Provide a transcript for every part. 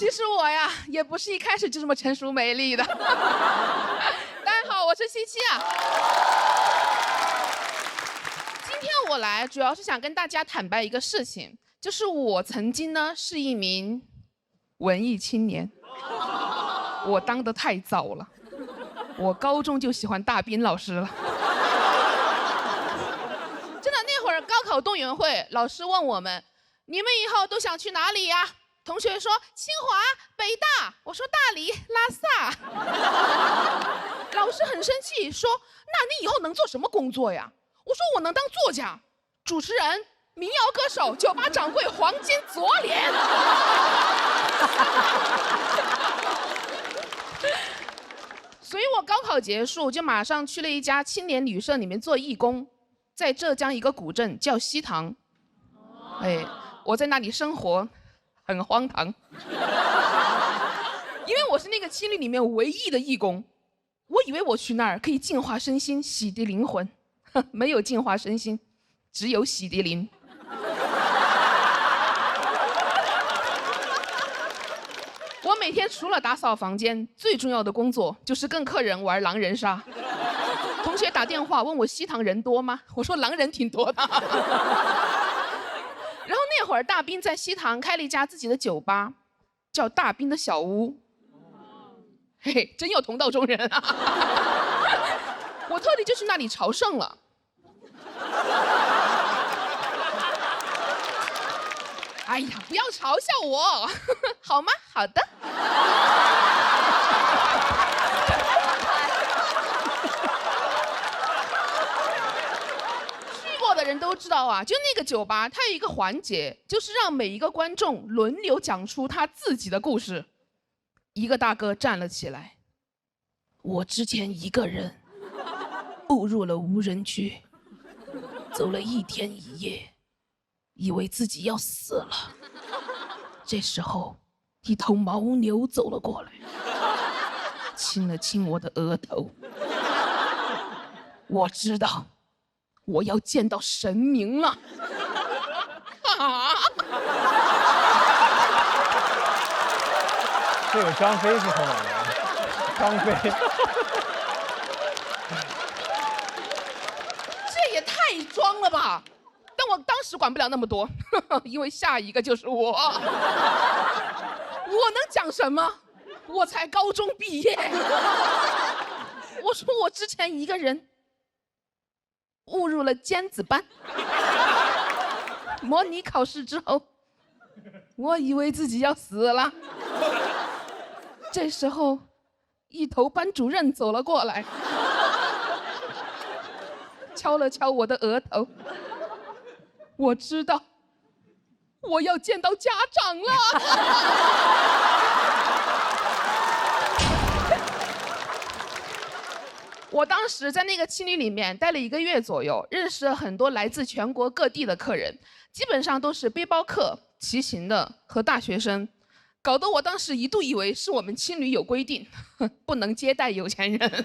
其实我呀，也不是一开始就这么成熟美丽的。大家好，我是西西啊。今天我来主要是想跟大家坦白一个事情，就是我曾经呢是一名文艺青年，我当得太早了，我高中就喜欢大斌老师了。真的，那会儿高考动员会，老师问我们，你们以后都想去哪里呀？同学说清华、北大，我说大理、拉萨。老师很生气，说：“那你以后能做什么工作呀？”我说：“我能当作家、主持人、民谣歌手、酒吧掌柜、黄金左脸。”所以我高考结束就马上去了一家青年旅社里面做义工，在浙江一个古镇叫西塘。哎，我在那里生活。很荒唐，因为我是那个青旅里面唯一的义工，我以为我去那儿可以净化身心、洗涤灵魂，没有净化身心，只有洗涤灵。我每天除了打扫房间，最重要的工作就是跟客人玩狼人杀。同学打电话问我西塘人多吗？我说狼人挺多的。然后那会儿大斌在西塘开了一家自己的酒吧，叫大斌的小屋。嘿嘿，真有同道中人啊！我特地就去那里朝圣了。哎呀，不要嘲笑我，好吗？好的。的人都知道啊，就那个酒吧，它有一个环节，就是让每一个观众轮流讲出他自己的故事。一个大哥站了起来，我之前一个人误入了无人区，走了1天1夜，以为自己要死了。这时候，一头牦牛走了过来，亲了亲我的额头。我知道。我要见到神明了！啊！这个张飞是从哪来的？张飞，这也太装了吧！但我当时管不了那么多，因为下一个就是我。我能讲什么？我才高中毕业。我说我之前一个人。误入了尖子班，模拟考试之后，我以为自己要死了。这时候，一头班主任走了过来，敲了敲我的额头。我知道，我要见到家长了。我当时在那个青旅里面待了1个月左右，认识了很多来自全国各地的客人，基本上都是背包客、骑行的和大学生，搞得我当时一度以为是我们青旅有规定，不能接待有钱人。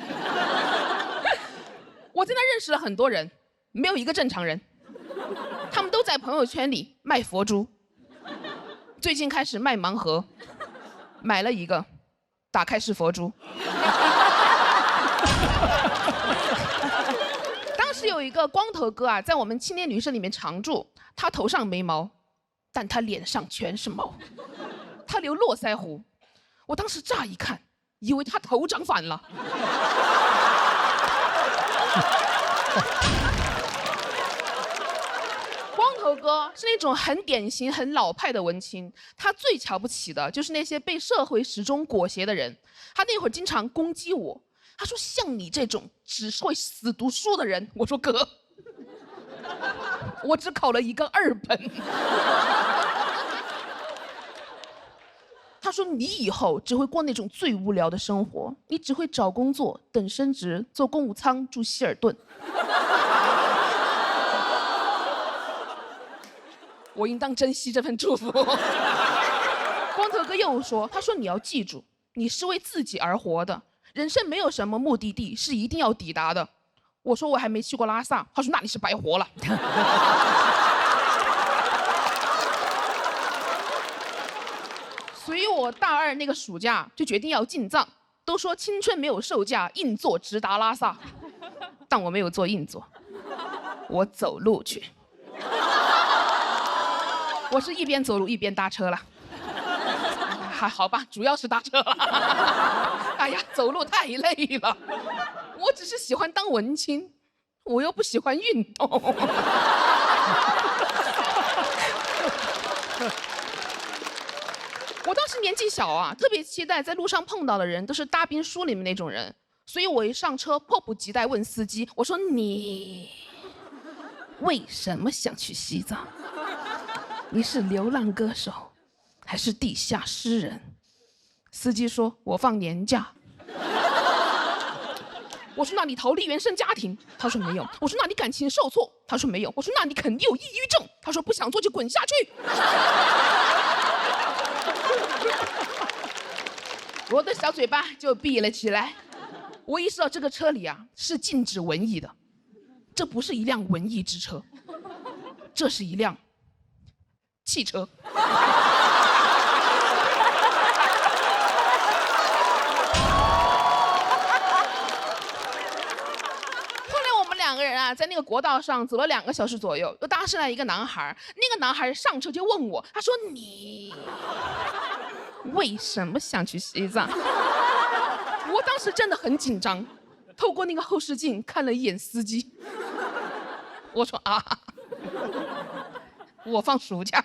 我在那认识了很多人，没有一个正常人，他们都在朋友圈里卖佛珠，最近开始卖盲盒，买了一个，打开是佛珠。当时有一个光头哥啊，在我们青年旅社里面常住，他头上没毛，但他脸上全是毛，他留络腮胡，我当时乍一看，以为他头长反了。光头哥是那种很典型、很老派的文青，他最瞧不起的就是那些被社会时钟裹挟的人。他那会儿经常攻击我，他说：“像你这种只会死读书的人。”我说：“哥，我只考了一个2本。”他说：“你以后只会过那种最无聊的生活，你只会找工作、等升职、坐公务舱、住希尔顿。”我应当珍惜这份祝福。光头哥又说：“他说你要记住，你是为自己而活的，人生没有什么目的地是一定要抵达的。”我说：“我还没去过拉萨。”他说：“那你是白活了。”所以我大大二那个暑假就决定要进藏，都说青春没有售价，硬座直达拉萨，但我没有坐硬座，我走路去。我是一边走路一边搭车了，还好吧，主要是搭车了。哎呀，走路太累了，我只是喜欢当文青，我又不喜欢运动。我当时年纪小啊，特别期待在路上碰到的人都是大兵书里面那种人，所以我一上车迫不及待问司机，我说你为什么想去西藏？你是流浪歌手还是地下诗人？司机说我放年假。我说那你逃离原生家庭？他说没有。我说那你感情受挫？他说没有。我说那你肯定有抑郁症？他说不想做就滚下去。我的小嘴巴就闭了起来。我意识到这个车里啊是禁止文艺的，这不是一辆文艺之车，这是一辆汽车。两个人啊，在那个国道上走了2个小时左右，又搭上来一个男孩。那个男孩上车就问我，他说：“你为什么想去西藏？”我当时真的很紧张，透过那个后视镜看了一眼司机，我说：“啊，我放暑假。”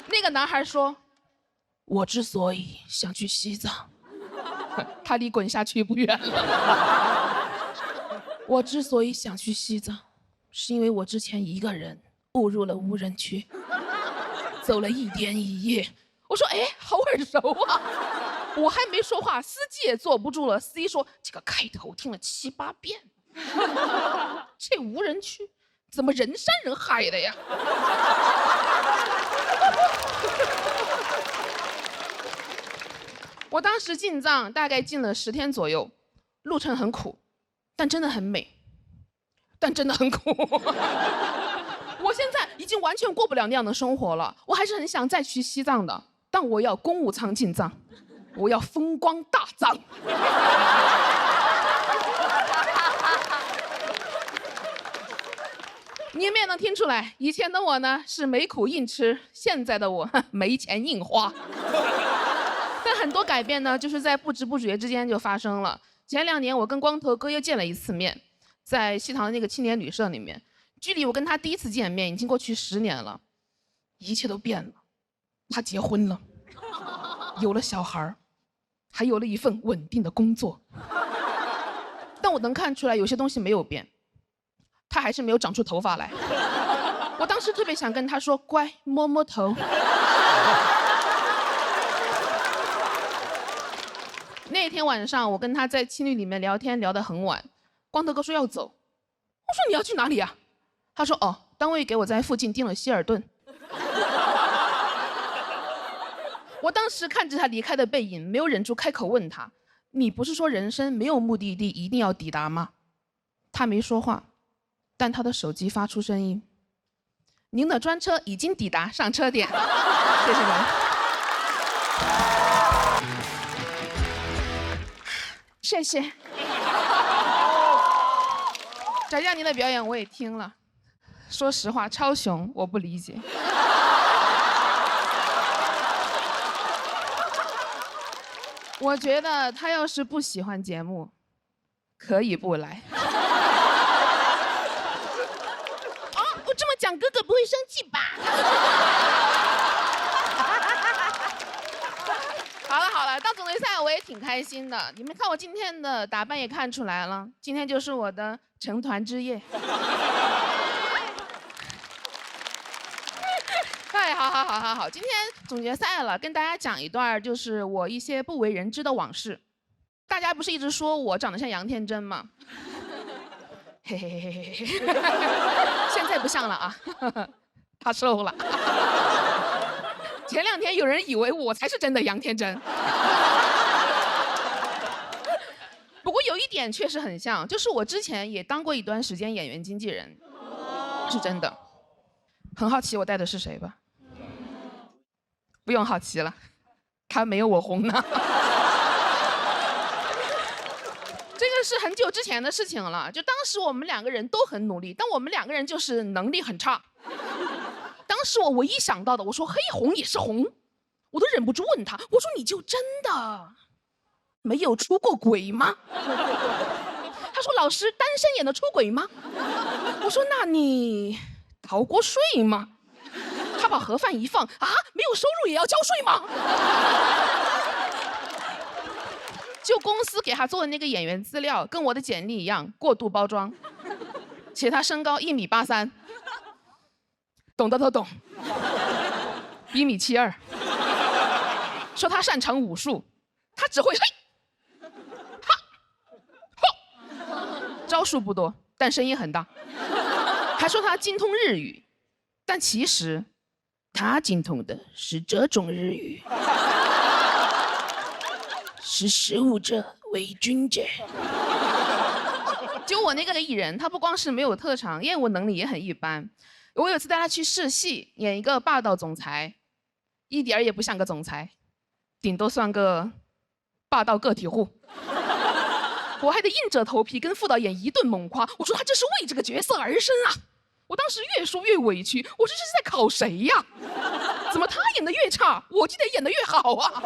那个男孩说：“我之所以想去西藏，他离滚下去不远了。我之所以想去西藏，是因为我之前一个人误入了无人区，走了1天1夜。”我说：“哎，好耳熟啊！”我还没说话，司机也坐不住了。司机说：“这个开头听了7、8遍，这无人区怎么人山人海的呀？”我当时进藏大概进了10天左右，路程很苦，但真的很美，但真的很苦。我现在已经完全过不了那样的生活了，我还是很想再去西藏的，但我要公务舱进藏，我要风光大藏。你们也能听出来，以前的我呢是没苦硬吃，现在的我没钱硬花。但很多改变呢，就是在不知不觉之间就发生了。前2年我跟光头哥又见了1次面，在西塘的那个青年旅社里面，距离我跟他第1次见面已经过去10年了，一切都变了。他结婚了，有了小孩，还有了一份稳定的工作。但我能看出来有些东西没有变，他还是没有长出头发来。我当时特别想跟他说：“乖，摸摸头。”那天晚上，我跟他在青旅里面聊天，聊得很晚。光头哥说要走，我说你要去哪里呀？他说：“哦，单位给我在附近订了希尔顿。”我当时看着他离开的背影，没有忍住开口问他：“你不是说人生没有目的地一定要抵达吗？”他没说话，但他的手机发出声音：“您的专车已经抵达上车点。”谢谢您。谢谢。翟佳宁的表演我也听了，说实话超雄，我不理解。我觉得他要是不喜欢节目，可以不来。哦，我这么讲，哥哥不会生气吧？好了，到总决赛我也挺开心的。你们看我今天的打扮也看出来了，今天就是我的成团之夜。哎，好，今天总决赛了，跟大家讲一段就是我一些不为人知的往事。大家不是一直说我长得像杨天真吗？嘿嘿嘿嘿嘿嘿，现在不像了啊，他瘦了。前2天有人以为我才是真的杨天真。不过有一点确实很像，就是我之前也当过一段时间演员经纪人，是真的。很好奇我带的是谁吧？不用好奇了，他没有我红呢。这个是很久之前的事情了，就当时我们两个人都很努力，但我们两个人就是能力很差。当时我唯一想到的，我说黑红也是红，我都忍不住问他，我说你就真的没有出过轨吗？他说老师，单身也能出轨吗？我说那你逃过税吗？他把盒饭一放，啊，没有收入也要交税吗？就公司给他做的那个演员资料，跟我的简历一样过度包装，写他身高1.83米，懂的都懂，1.72米，说他擅长武术，他只会嘿，哈，吼，招数不多，但声音很大，还说他精通日语，但其实他精通的是这种日语。识时务者为俊杰。就我那个艺人，他不光是没有特长，业务能力也很一般。我有次带他去试戏，演一个霸道总裁，一点儿也不像个总裁，顶多算个霸道个体户。我还得硬着头皮跟副导演一顿猛夸，我说他这是为这个角色而生啊！我当时越说越委屈，我说这是在考谁呀？怎么他演得越差，我就得演得越好啊？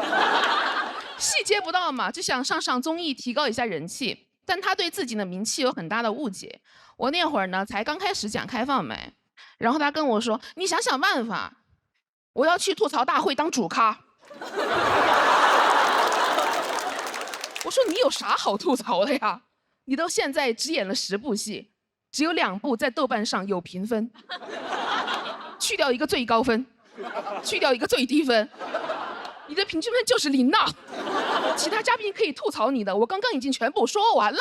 戏接不到嘛，就想上综艺提高一下人气，但他对自己的名气有很大的误解。我那会儿呢才刚开始讲开放麦，然后他跟我说：“你想想办法，我要去吐槽大会当主咖。”我说：“你有啥好吐槽的呀？你到现在只演了10部戏，只有2部在豆瓣上有评分，去掉一个最高分，去掉一个最低分。”你的平均分就是0呐，其他嘉宾可以吐槽你的，我刚刚已经全部说完了。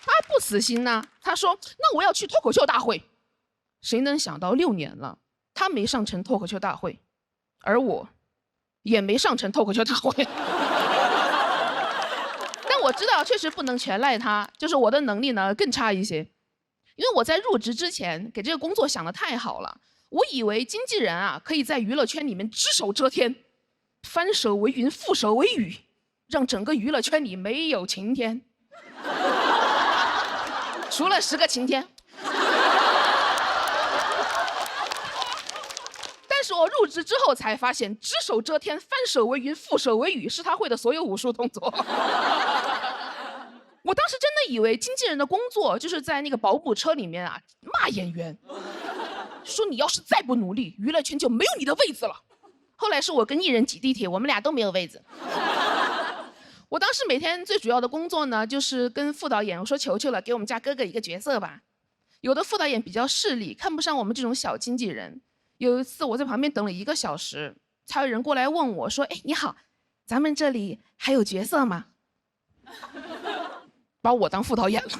他不死心呢，他说：“那我要去脱口秀大会。”谁能想到6年了，他没上成脱口秀大会，而我也没上成脱口秀大会。但我知道确实不能全赖他，就是我的能力呢更差一些。因为我在入职之前给这个工作想得太好了，我以为经纪人啊可以在娱乐圈里面只手遮天，翻手为云，覆手为雨，让整个娱乐圈里没有晴天，除了10个晴天。但是我入职之后才发现，只手遮天、翻手为云、覆手为雨是他会的所有武术动作。我当时真的以为经纪人的工作就是在那个保姆车里面啊骂演员，说你要是再不努力，娱乐圈就没有你的位子了。后来是我跟艺人挤地铁，我们俩都没有位子。我当时每天最主要的工作呢，就是跟副导演我说求求了，给我们家哥哥一个角色吧。有的副导演比较势利，看不上我们这种小经纪人。有一次我在旁边等了1个小时，才有人过来问我说：“哎，你好，咱们这里还有角色吗？”把我当副导演了，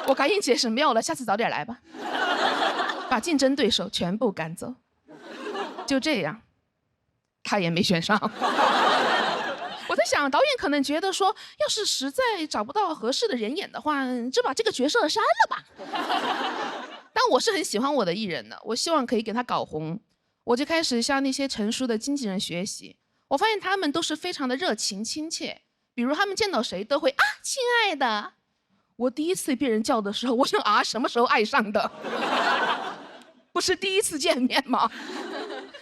我赶紧解释没有了，下次早点来吧，把竞争对手全部赶走。就这样，他也没选上。我在想，导演可能觉得说，要是实在找不到合适的人演的话，就把这个角色删了吧。但我是很喜欢我的艺人的，我希望可以给他搞红，我就开始向那些成熟的经纪人学习。我发现他们都是非常的热情亲切。比如他们见到谁都会啊，亲爱的。我第一次被人叫的时候，我想啊，什么时候爱上的？不是第一次见面吗？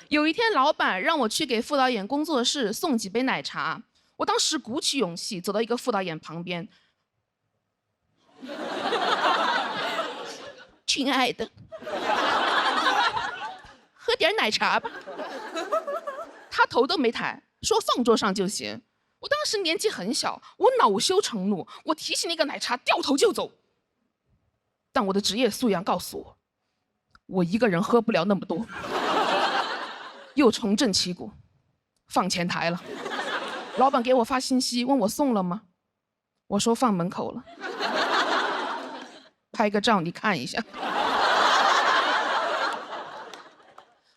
有一天，老板让我去给副导演工作室送几杯奶茶，我当时鼓起勇气走到一个副导演旁边，亲爱的，喝点奶茶吧。他头都没抬，说放桌上就行。我当时年纪很小，我恼羞成怒，我提起那个奶茶掉头就走。但我的职业素养告诉我，我一个人喝不了那么多。又重振旗鼓，放前台了。老板给我发信息问我送了吗？我说放门口了。拍个照你看一下。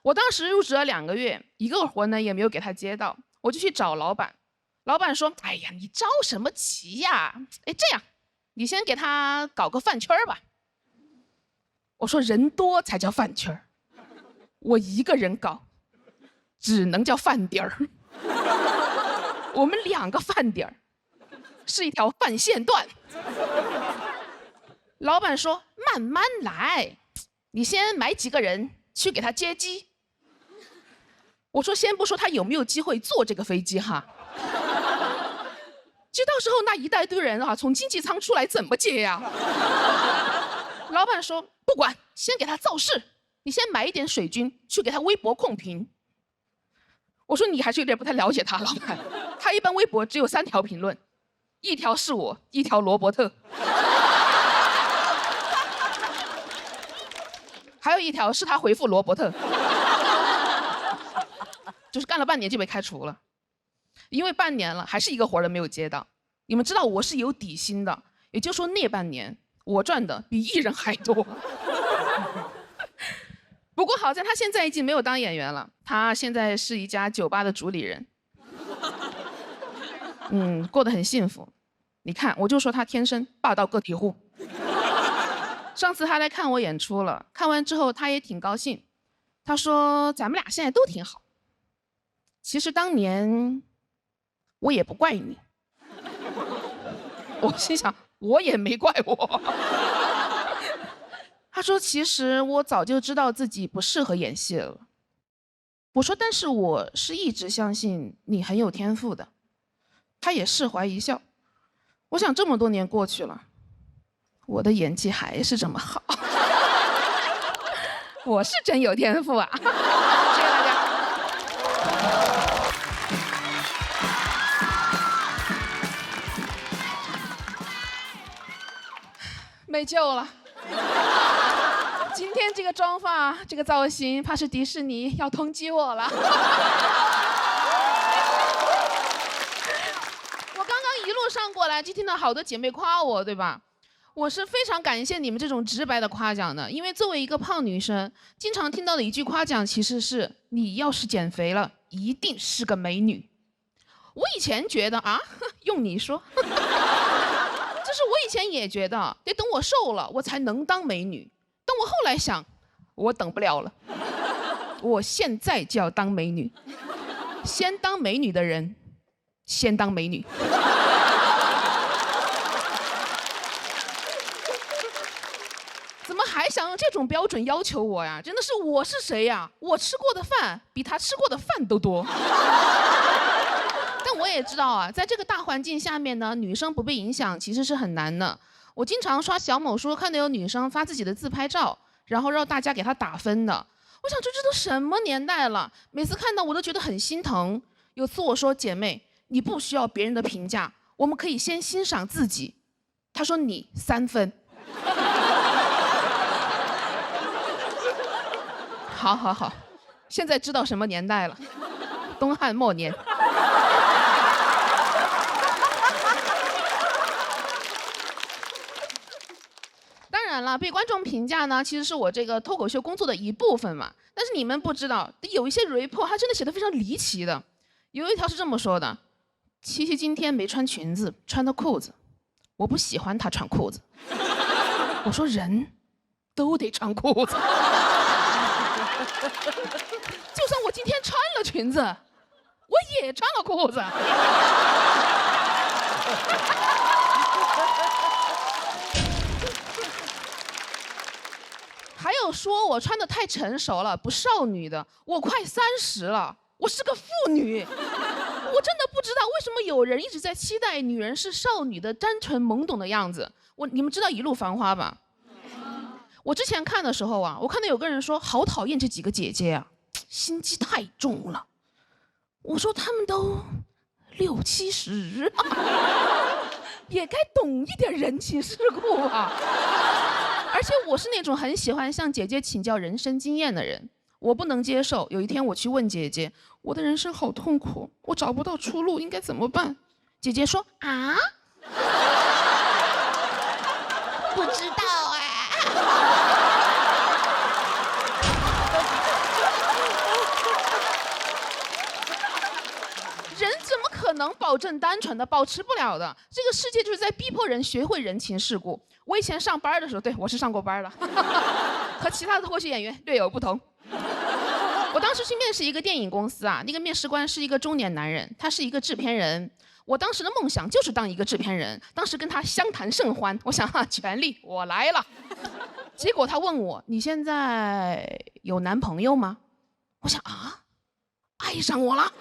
我当时入职了2个月，一个活呢也没有给他接到，我就去找老板。老板说：“哎呀，你着什么急呀？哎，这样，你先给他搞个饭圈吧。”我说：“人多才叫饭圈，我一个人搞，只能叫饭点儿。我们2个饭点儿，是一条饭线段。”老板说：“慢慢来，你先买几个人去给他接机。”我说：“先不说他有没有机会坐这个飞机哈。”就到时候那一大堆人啊，从经济舱出来怎么接呀？老板说不管，先给他造势，你先买一点水军去给他微博控评。我说你还是有点不太了解他，老板，他一般微博只有3条评论，1条是我，1条罗伯特，还有1条是他回复罗伯特，就是干了半年就被开除了。因为半年了，还是一个活儿都没有接到。你们知道我是有底薪的，也就是说那半年我赚的比艺人还多。不过好在他现在已经没有当演员了，他现在是一家酒吧的主理人，过得很幸福。你看，我就说他天生霸道个体户。上次他来看我演出了，看完之后他也挺高兴，他说咱们俩现在都挺好。其实当年我也不怪你。我心想，我也没怪我。他说其实我早就知道自己不适合演戏了。我说但是我是一直相信你很有天赋的。他也释怀一笑。我想这么多年过去了，我的演技还是这么好。我是真有天赋啊。谢谢大家。没救了。今天这个妆发，这个造型，怕是迪士尼要通缉我了。我刚刚一路上过来，就听到好多姐妹夸我，对吧？我是非常感谢你们这种直白的夸奖的，因为作为一个胖女生，经常听到的一句夸奖其实是“你要是减肥了，一定是个美女”。我以前觉得啊，用你说。就是我以前也觉得得等我瘦了我才能当美女，但我后来想我等不了了，我现在就要当美女。先当美女的人先当美女。怎么还想用这种标准要求我呀？真的是我是谁呀？我吃过的饭比他吃过的饭都多。但我也知道啊，在这个大环境下面呢，女生不被影响其实是很难的。我经常刷小某书，看到有女生发自己的自拍照，然后让大家给她打分的。我想这都什么年代了？每次看到我都觉得很心疼。有次我说姐妹，你不需要别人的评价，我们可以先欣赏自己。她说你3分。好好好，现在知道什么年代了，东汉末年。当然了，被观众评价呢，其实是我这个脱口秀工作的一部分嘛。但是你们不知道，有一些 report 它真的写得非常离奇的。有一条是这么说的：七夕今天没穿裙子，穿的裤子，我不喜欢她穿裤子。我说人都得穿裤子。就算我今天穿了裙子，我也穿了裤子。还有说我穿的太成熟了，不少女的。我快30了，我是个妇女。我真的不知道为什么有人一直在期待女人是少女的单纯懵懂的样子。你们知道《一路繁花》吧？我之前看的时候啊，我看到有个人说好讨厌这几个姐姐啊，心机太重了。我说她们都60、70了，也该懂一点人情世故啊。而且我是那种很喜欢向姐姐请教人生经验的人，我不能接受有一天我去问姐姐，我的人生好痛苦，我找不到出路，应该怎么办？姐姐说啊，不知道啊。可能保证单纯的，保持不了的。这个世界就是在逼迫人学会人情世故。我以前上班的时候，对，我是上过班的，和其他的脱口秀演员略有不同。我当时去面试一个电影公司啊，那个面试官是一个中年男人，他是一个制片人。我当时的梦想就是当一个制片人，当时跟他相谈甚欢，我想权力我来了。结果他问我：“你现在有男朋友吗？”我想爱上我了。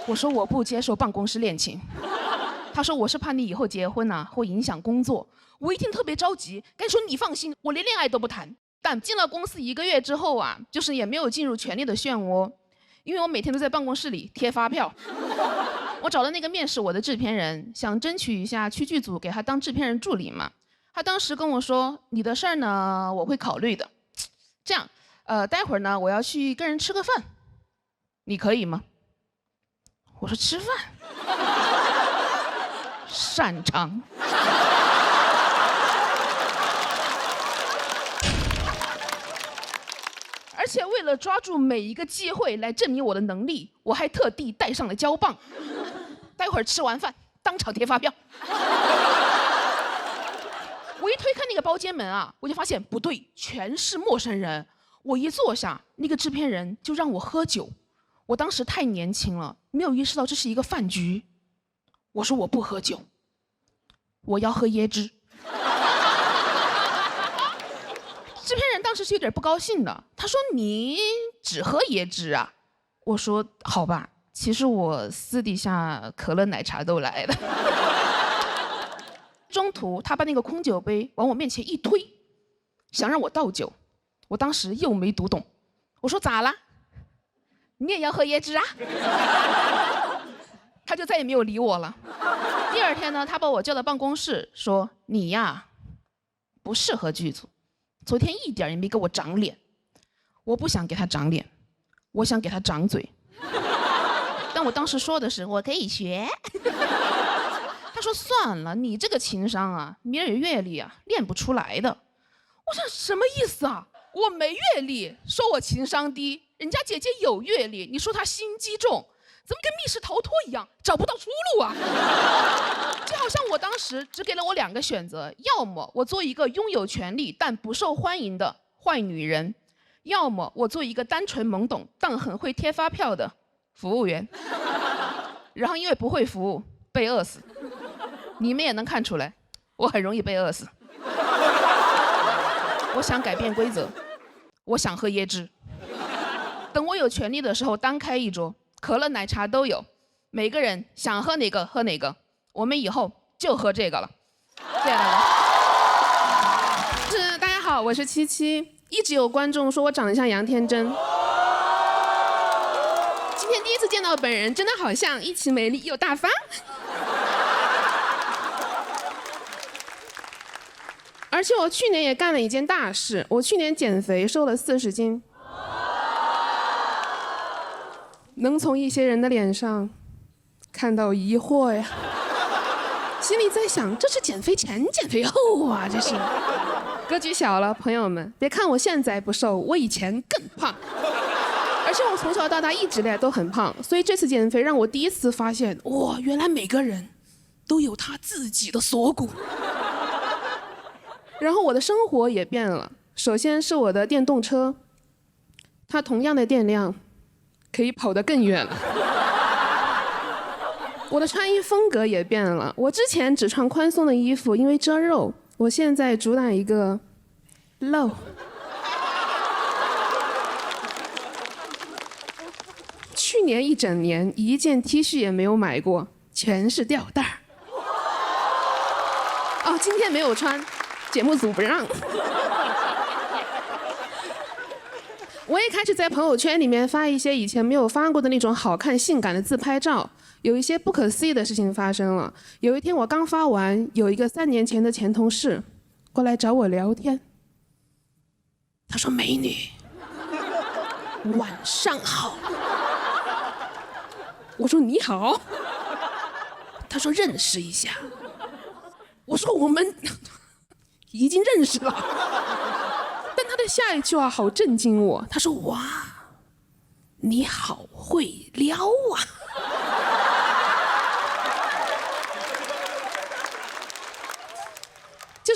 我说我不接受办公室恋情。他说我是怕你以后结婚会影响工作。我一听特别着急，该说你放心，我连恋爱都不谈。但进了公司1个月之后就是也没有进入权力的漩涡，因为我每天都在办公室里贴发票。我找了那个面试我的制片人，想争取一下去剧组给他当制片人助理嘛。他当时跟我说：“你的事儿呢，我会考虑的。这样，待会儿呢，我要去跟人吃个饭，你可以吗？”我说：“吃饭，擅长。”而且为了抓住每一个机会来证明我的能力，我还特地带上了胶棒。待会儿吃完饭，当场贴发票。我一推开那个包间门我就发现不对，全是陌生人。我一坐下，那个制片人就让我喝酒。我当时太年轻了，没有意识到这是一个饭局。我说我不喝酒，我要喝椰汁。制片人当时是有点不高兴的，他说：“你只喝椰汁啊？”我说：“好吧，其实我私底下可乐奶茶都来的。”中途他把那个空酒杯往我面前一推，想让我倒酒。我当时又没读懂，我说：“咋啦？你也要喝椰汁啊？”他就再也没有理我了。第二天呢，他把我叫到办公室说：“你呀，不适合剧组。昨天一点也没给我长脸。”我不想给他长脸，我想给他长嘴。但我当时说的是我可以学。他说：“算了，你这个情商没有阅历练不出来的。”我想什么意思啊？我没阅历，说我情商低，人家姐姐有阅历，你说她心机重，怎么跟密室逃脱一样，找不到出路啊？就好像我当时只给了我2个选择，要么我做一个拥有权利但不受欢迎的坏女人，要么我做一个单纯懵懂但很会贴发票的服务员。然后因为不会服务，被饿死。你们也能看出来，我很容易被饿死。我想改变规则，我想喝椰汁。等我有权利的时候，单开一桌，可乐奶茶都有，每个人想喝哪个喝哪个。我们以后就喝这个了。谢谢大家。大家好，我是七七。一直有观众说我长得像杨天真，今天第一次见到本人，真的好像一起美丽又大方。而且我去年也干了一件大事，我去年减肥瘦了40斤。能从一些人的脸上看到疑惑呀，心里在想，这是减肥前减肥后啊，这是格局小了。朋友们，别看我现在不瘦，我以前更胖，而且我从小到大一直都很胖，所以这次减肥让我第一次发现，哇，原来每个人都有他自己的锁骨。然后我的生活也变了，首先是我的电动车，它同样的电量可以跑得更远了。我的穿衣风格也变了，我之前只穿宽松的衣服，因为遮肉，我现在主打一个露。去年一整年一件 T 恤也没有买过，全是吊带儿。哦，今天没有穿，节目组不让。我也开始在朋友圈里面发一些以前没有发过的那种好看性感的自拍照。有一些不可思议的事情发生了。有一天我刚发完，有一个3年前的前同事过来找我聊天。他说：“美女，晚上好。”我说：“你好。”他说：“认识一下。”我说：“我们已经认识了。”但他的下一句话好震惊我，他说：“哇，你好会撩啊！”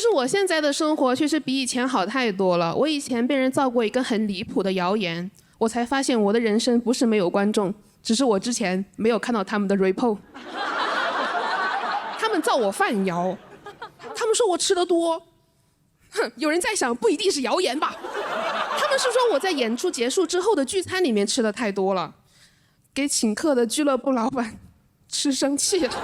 就是我现在的生活确实比以前好太多了。我以前被人造过一个很离谱的谣言，我才发现我的人生不是没有观众，只是我之前没有看到他们的 report。他们造我饭谣，他们说我吃得多，哼，有人在想不一定是谣言吧？他们是说我在演出结束之后的聚餐里面吃的太多了，给请客的俱乐部老板吃生气了。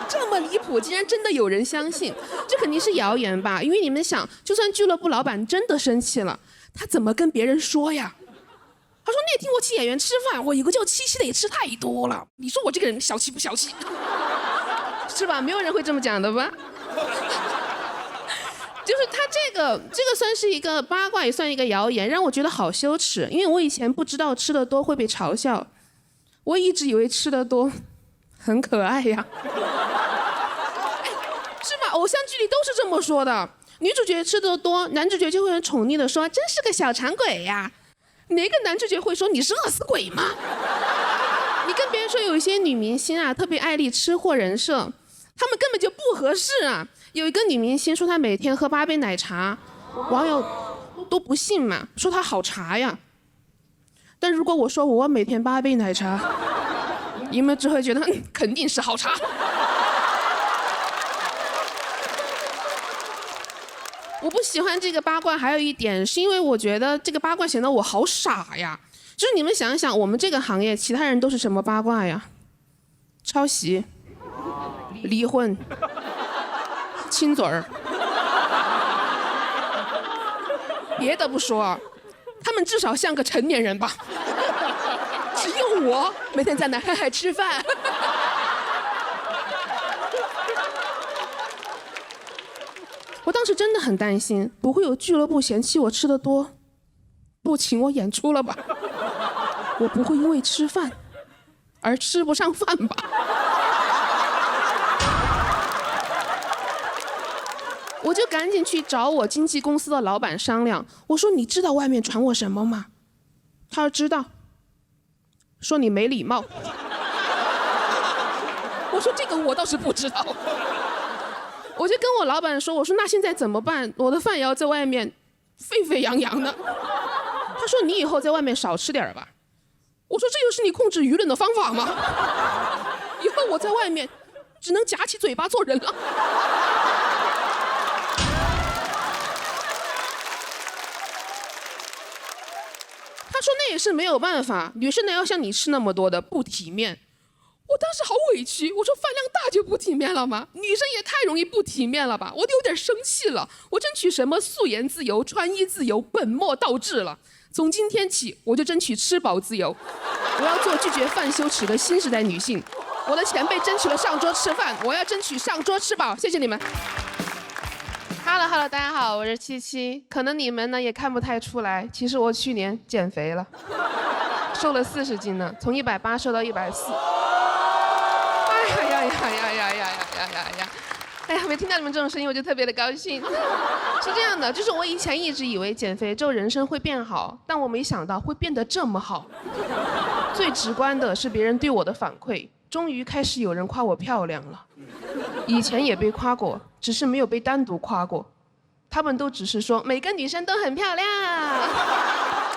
这么离谱，竟然真的有人相信，这肯定是谣言吧？因为你们想，就算俱乐部老板真的生气了，他怎么跟别人说呀？他说那天我请演员吃饭，我有个叫七七的也吃太多了，你说我这个人小气不小气？是吧？没有人会这么讲的吧？就是他这个算是一个八卦，也算一个谣言，让我觉得好羞耻。因为我以前不知道吃得多会被嘲笑，我一直以为吃得多很可爱呀。是吧？偶像剧里都是这么说的，女主角吃得多，男主角就会很宠溺的说真是个小馋鬼呀。哪个男主角会说你是饿死鬼吗？你跟别人说有一些女明星啊特别爱立吃货人设，他们根本就不合适啊。有一个女明星说她每天喝8杯奶茶，网友都不信嘛，说她好茶呀。但如果我说我每天8杯奶茶，你们只会觉得肯定是好茶。我不喜欢这个八卦，还有一点是因为我觉得这个八卦显得我好傻呀。就是你们想一想，我们这个行业其他人都是什么八卦呀？抄袭、离婚、亲嘴儿。别的不说，他们至少像个成年人吧。只有我每天在那嗨嗨吃饭。我当时真的很担心，不会有俱乐部嫌弃我吃得多，不请我演出了吧？我不会因为吃饭而吃不上饭吧？我就赶紧去找我经纪公司的老板商量，我说你知道外面传我什么吗？他说知道，说你没礼貌。我说这个我倒是不知道。我就跟我老板说，我说那现在怎么办？我的饭也要在外面沸沸扬扬的。他说你以后在外面少吃点吧。我说这就是你控制舆论的方法吗？以后我在外面只能夹起嘴巴做人了。他说那也是没有办法，女生哪要像你吃那么多的，不体面。我当时好委屈，我说饭量大就不体面了吗？女生也太容易不体面了吧？我都有点生气了。我争取什么素颜自由、穿衣自由，本末倒置了。从今天起，我就争取吃饱自由。我要做拒绝饭羞耻的新时代女性。我的前辈争取了上桌吃饭，我要争取上桌吃饱。谢谢你们。Hello， 大家好，我是七七。可能你们呢也看不太出来，其实我去年减肥了，瘦了40斤呢，从180瘦到140。哎呀，每听到你们这种声音，我就特别的高兴。是这样的，就是我以前一直以为减肥之后人生会变好，但我没想到会变得这么好。最直观的是别人对我的反馈，终于开始有人夸我漂亮了。以前也被夸过，只是没有被单独夸过。他们都只是说每个女生都很漂亮。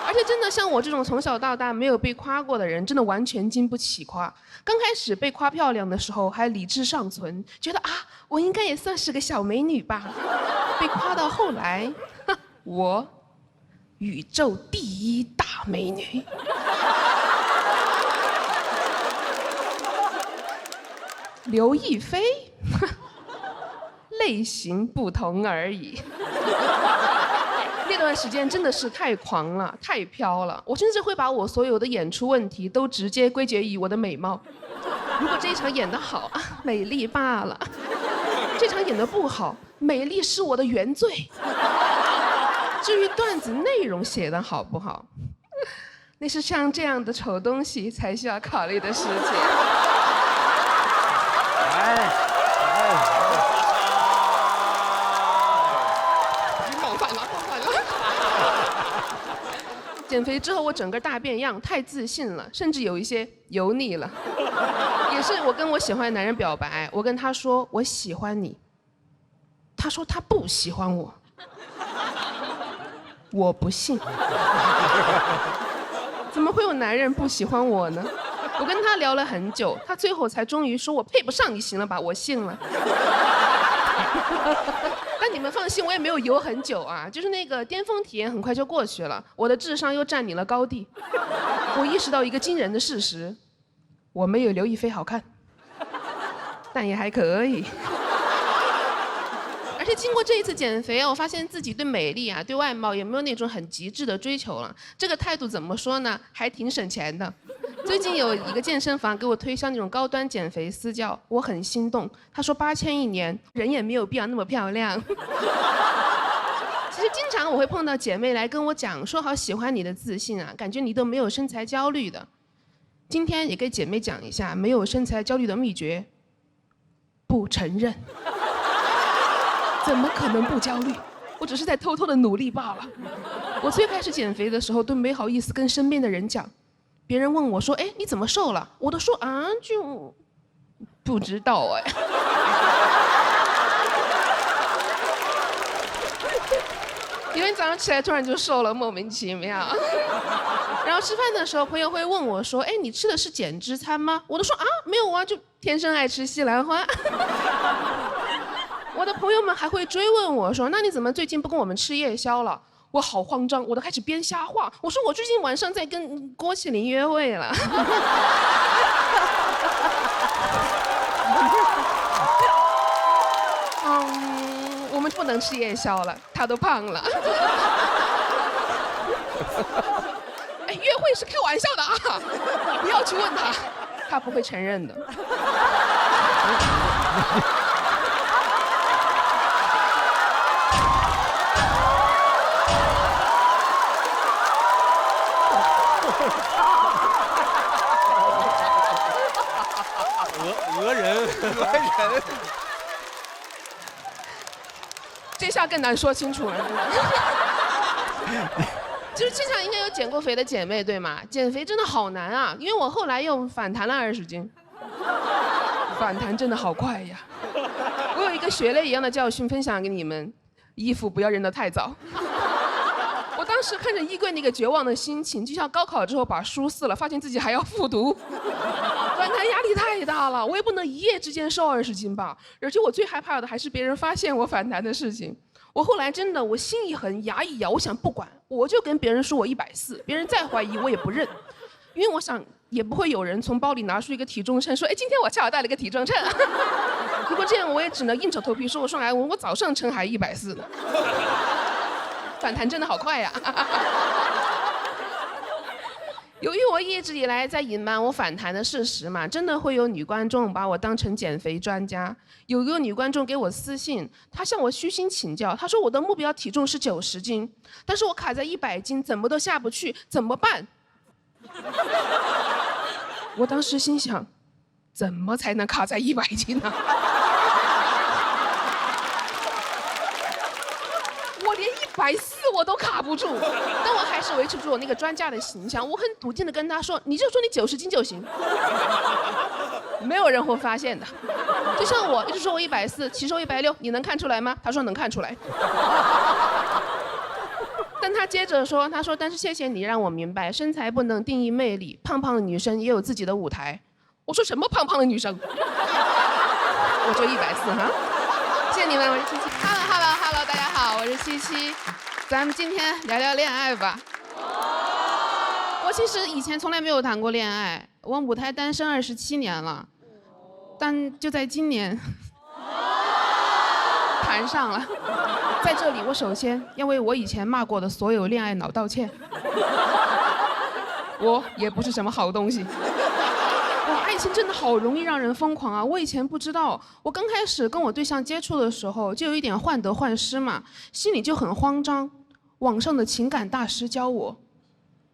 而且真的像我这种从小到大没有被夸过的人，真的完全经不起夸。刚开始被夸漂亮的时候还理智尚存，觉得啊我应该也算是个小美女吧。被夸到后来，我宇宙第1大美女。刘亦菲，类型不同而已。那段时间真的是太狂了，太飘了。我甚至会把我所有的演出问题都直接归结于我的美貌。如果这一场演得好啊，美丽罢了；这场演得不好，美丽是我的原罪。至于段子内容写得好不好，那是像这样的丑东西才需要考虑的事情。冒犯了。减肥之后，我整个大变样，太自信了，甚至有一些油腻了。也是我跟我喜欢的男人表白，我跟他说我喜欢你，他说他不喜欢我，我不信。怎么会有男人不喜欢我呢？我跟他聊了很久，他最后才终于说我配不上你，行了吧？我信了。但你们放心，我也没有游很久啊，就是那个巅峰体验很快就过去了，我的智商又占领了高地。我意识到一个惊人的事实，我没有刘亦菲好看，但也还可以。而且经过这一次减肥啊，我发现自己对美丽啊、对外貌也没有那种很极致的追求了。这个态度怎么说呢？还挺省钱的。最近有一个健身房给我推销那种高端减肥私教，我很心动。他说8000一年，人也没有必要那么漂亮。其实经常我会碰到姐妹来跟我讲，说好喜欢你的自信啊，感觉你都没有身材焦虑的。今天也给姐妹讲一下没有身材焦虑的秘诀：不承认。怎么可能不焦虑？我只是在偷偷的努力罢了。我最开始减肥的时候都没好意思跟身边的人讲，别人问我说：“哎，你怎么瘦了？”我都说啊，就不知道哎。有天早上起来突然就瘦了，莫名其妙。然后吃饭的时候，朋友会问我说：“哎，你吃的是减脂餐吗？”我都说啊，没有啊，就天生爱吃西兰花。我的朋友们还会追问我说：“那你怎么最近不跟我们吃夜宵了？”我好慌张，我都开始编瞎话。我说我最近晚上在跟郭麒麟约会了。我们不能吃夜宵了，他都胖了。哎，约会是开玩笑的啊，不要去问他，他不会承认的。讹人。这下更难说清楚了。就是经常应该有减过肥的姐妹对吗？减肥真的好难啊，因为我后来又反弹了20斤，反弹真的好快呀。我有一个血泪一样的教训分享给你们：衣服不要扔得太早。我当时看着衣柜那个绝望的心情，就像高考之后把书撕了，发现自己还要复读。反弹压力太大了，我也不能一夜之间瘦20斤吧。而且我最害怕的还是别人发现我反弹的事情。我后来真的，我心一横，牙一咬，我想不管，我就跟别人说我140，别人再怀疑我也不认，因为我想也不会有人从包里拿出一个体重秤说，哎，今天我恰好带了个体重秤。如果这样，我也只能硬着头皮说，我早上称还140呢。反弹真的好快呀。由于我一直以来在隐瞒我反弹的事实嘛，真的会有女观众把我当成减肥专家。有一个女观众给我私信，她向我虚心请教，她说我的目标体重是90斤，但是我卡在100斤，怎么都下不去，怎么办？我当时心想，怎么才能卡在100斤呢？我连140我都卡不住，但我还是维持住我那个专家的形象。我很笃定的跟他说：“你就说你90斤就行。”没有人会发现的。就像我一直说我140，其实我160，你能看出来吗？他说能看出来。但他接着说：“他说，但是谢谢你让我明白，身材不能定义魅力，胖胖的女生也有自己的舞台。”我说什么胖胖的女生？我就140哈。谢谢你们，我是七七。Hello， 大家好，我是七七。咱们今天聊聊恋爱吧。我其实以前从来没有谈过恋爱，我母胎单身27年了，但就在今年谈上了。在这里，我首先要为我以前骂过的所有恋爱脑道歉。我也不是什么好东西。哇，爱情真的好容易让人疯狂啊！我以前不知道，我刚开始跟我对象接触的时候，就有一点患得患失嘛，心里就很慌张。网上的情感大师教我，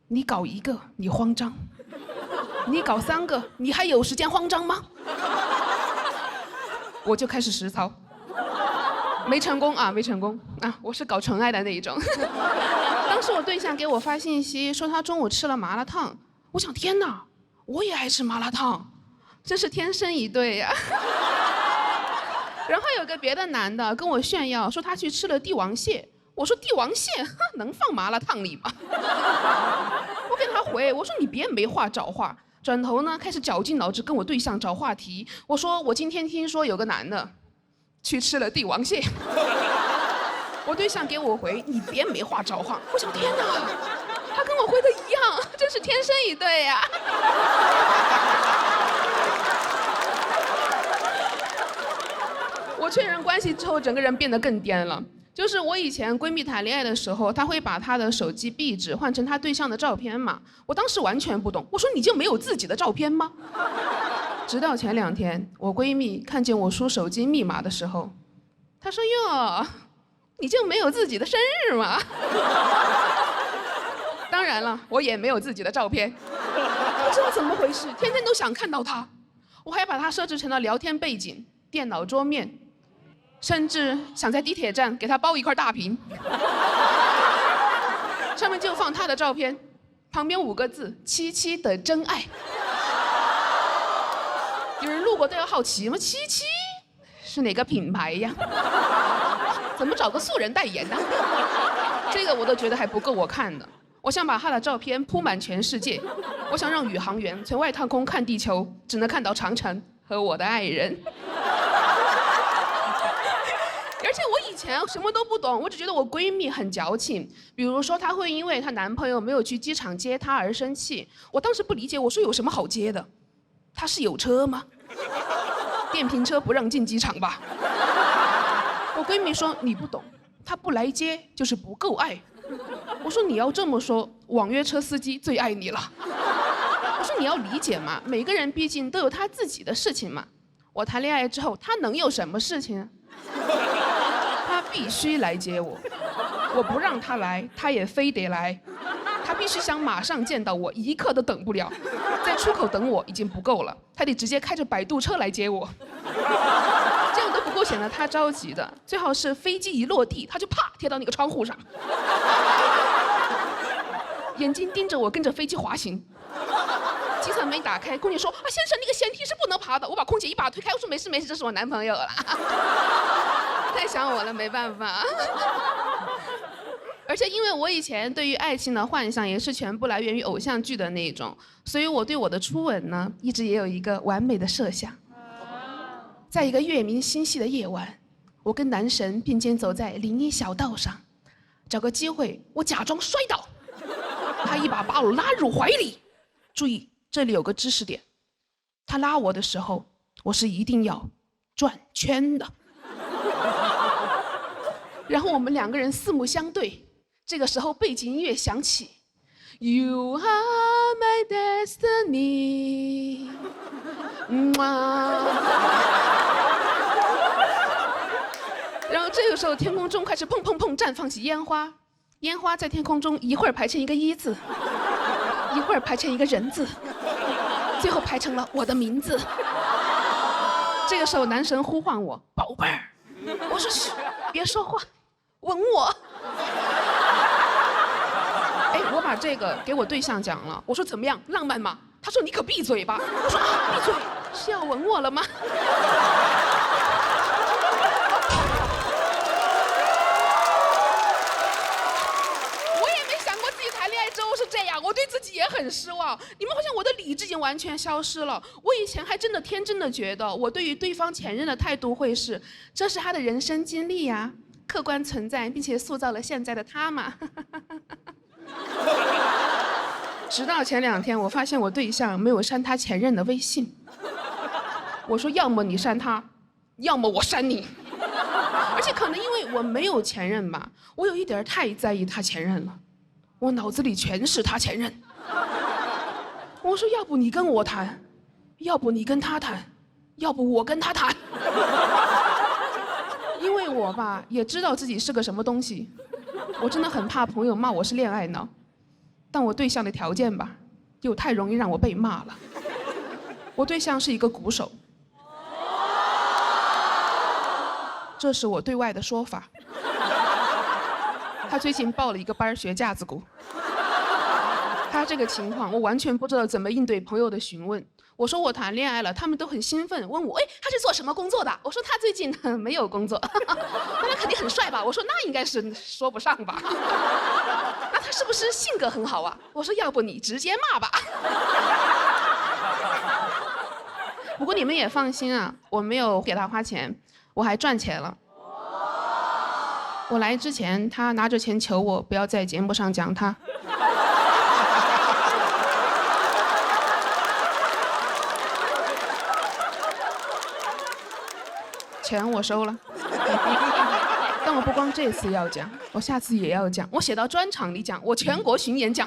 你搞1个你慌张，你搞3个你还有时间慌张吗？我就开始实操，没成功啊，我是搞纯爱的那一种。当时我对象给我发信息说他中午吃了麻辣烫，我想天哪，我也爱吃麻辣烫，真是天生一对呀。然后有个别的男的跟我炫耀说他去吃了帝王蟹，我说帝王蟹能放麻辣烫里吗？我给他回，我说你别没话找话。转头呢开始绞尽脑汁跟我对象找话题。我说我今天听说有个男的去吃了帝王蟹。我对象给我回，你别没话找话。我想天哪，他跟我回的一样，真是天生一对呀。我确认关系之后，整个人变得更颠了。就是我以前闺蜜谈恋爱的时候，她会把她的手机壁纸换成她对象的照片嘛。我当时完全不懂，我说你就没有自己的照片吗？直到前2天，我闺蜜看见我输手机密码的时候，她说哟，你就没有自己的生日吗？当然了，我也没有自己的照片，不知道怎么回事，天天都想看到她。我还把她设置成了聊天背景、电脑桌面。甚至想在地铁站给他包一块大屏，上面就放他的照片，旁边5个字：77的真爱。有人路过都要好奇吗？77是哪个品牌呀？怎么找个素人代言呢？这个我都觉得还不够我看的。我想把他的照片铺满全世界，我想让宇航员从外太空看地球，只能看到长城和我的爱人。而且我以前什么都不懂，我只觉得我闺蜜很矫情。比如说，她会因为她男朋友没有去机场接她而生气。我当时不理解，我说有什么好接的？她是有车吗？电瓶车不让进机场吧？我闺蜜说你不懂，她不来接就是不够爱。我说你要这么说，网约车司机最爱你了。我说你要理解嘛，每个人毕竟都有他自己的事情嘛。我谈恋爱之后，他能有什么事情？他必须来接我，我不让他来，他也非得来。他必须想马上见到我，一刻都等不了。在出口等我已经不够了，他得直接开着摆渡车来接我。这样都不够显得他着急的，最好是飞机一落地，他就啪贴到那个窗户上，眼睛盯着我跟着飞机滑行。机舱门打开，空姐说：“啊，先生，那个舷梯是不能爬的。”我把空姐一把推开，我说：“没事没事，这是我男朋友了。”太想我了，没办法。而且因为我以前对于爱情的幻想也是全部来源于偶像剧的那种，所以我对我的初吻呢，一直也有一个完美的设想。在一个月明星稀的夜晚，我跟男神并肩走在林荫小道上，找个机会我假装摔倒，他一把把我拉入怀里。注意，这里有个知识点，他拉我的时候，我是一定要转圈的。然后我们2个人四目相对，这个时候背景音乐响起 ，You are my destiny， 然后这个时候天空中开始砰砰砰绽放起烟花，烟花在天空中一会儿排成一个一字，一会儿排成一个人字，最后排成了我的名字。这个时候男神呼唤我宝贝儿，我说嘘，别说话，吻我。哎，我把这个给我对象讲了，我说怎么样，浪漫吗？他说你可闭嘴吧。我说啊，闭嘴，是要吻我了吗？之后是这样，我对自己也很失望。你们好像我的理智已经完全消失了。我以前还真的天真的觉得，我对于对方前任的态度会是，这是他的人生经历呀，客观存在，并且塑造了现在的他嘛。直到前2天，我发现我对象没有删他前任的微信。我说，要么你删他，要么我删你。而且可能因为我没有前任吧，我有一点太在意他前任了。我脑子里全是他前任。我说要不你跟我谈，要不你跟他谈，要不我跟他谈。因为我吧也知道自己是个什么东西，我真的很怕朋友骂我是恋爱脑，但我对象的条件吧又太容易让我被骂了。我对象是一个鼓手，这是我对外的说法。他最近报了一个班学架子鼓，他这个情况，我完全不知道怎么应对朋友的询问。我说我谈恋爱了，他们都很兴奋，问我，哎，他是做什么工作的？我说他最近没有工作，那他肯定很帅吧？我说那应该是说不上吧。那他是不是性格很好啊？我说要不你直接骂吧。不过你们也放心啊，我没有给他花钱，我还赚钱了。我来之前，他拿着钱求我不要在节目上讲他。钱我收了，但我不光这次要讲，我下次也要讲，我写到专场里讲，我全国巡演讲。